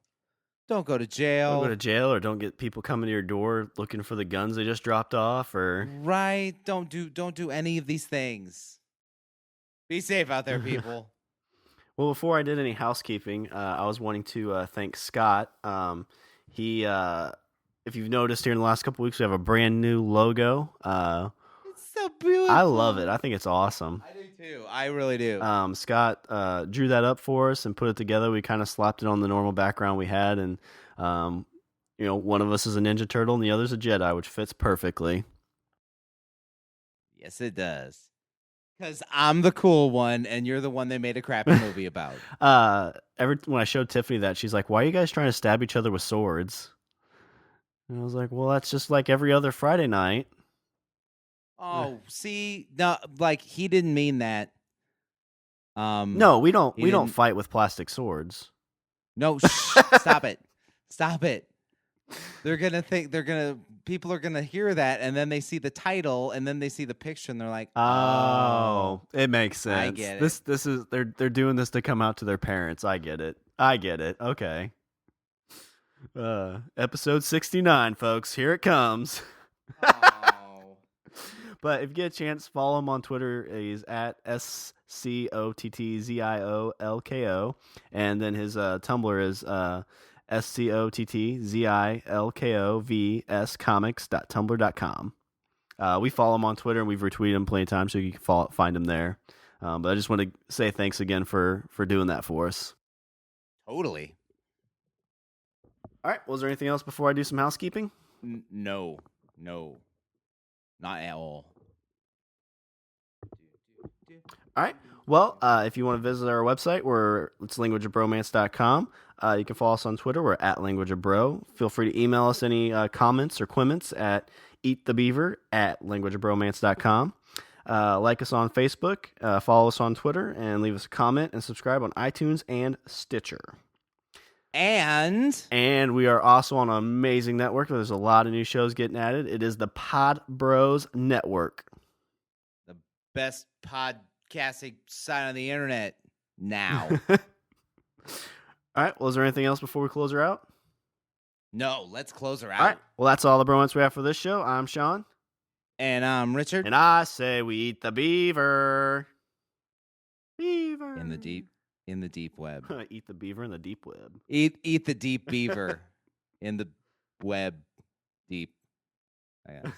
Don't go to jail. Don't go to jail, or don't get people coming to your door looking for the guns they just dropped off, or right. Don't do any of these things. Be safe out there, people. Well, before I did any housekeeping, I was wanting to thank Scott. He, if you've noticed here in the last couple weeks, we have a brand new logo. It's so beautiful. I love it. I think it's awesome. I do too. I really do. Scott drew that up for us and put it together. We kind of slapped it on the normal background we had, and one of us is a Ninja Turtle and the other's a Jedi, which fits perfectly. Yes, it does. Because I'm the cool one, and you're the one they made a crappy movie about. When I showed Tiffany that, she's like, "Why are you guys trying to stab each other with swords?" And I was like, "Well, that's just like every other Friday night." Oh, see, no, he didn't mean that. No, we don't. We don't fight with plastic swords. No, stop it, stop it. People are gonna hear that, and then they see the title, and then they see the picture, and they're like, "Oh, it makes sense." I get it. This is they're doing this to come out to their parents. I get it. Okay. Episode 69, folks. Here it comes. Oh. But if you get a chance, follow him on Twitter. He's at SCOTTZIOLKO, and then his Tumblr is SCOTTZILKOVScomics.tumblr.com. We follow him on Twitter, and we've retweeted him plenty of times, so you can find him there. But I just want to say thanks again for doing that for us. Totally. All right. Was there anything else before I do some housekeeping? No, not at all. All right. Well, if you want to visit our website, it's languageofbromance.com. You can follow us on Twitter. We're at languageofbro. Feel free to email us any comments or quiments at eatthebeaver@languageofbromance.com. Like us on Facebook, follow us on Twitter, and leave us a comment and subscribe on iTunes and Stitcher. And we are also on an amazing network. There's a lot of new shows getting added. It is the Pod Bros Network. The best podcasting site on the internet now. All right. Well, is there anything else before we close her out? No, let's close her out. All right. Well, that's all the bromance we have for this show. I'm Sean. And I'm Richard. And I say we eat the beaver. Beaver. In the deep web. Eat the beaver in the deep web. Eat the deep beaver in the web deep. Yeah.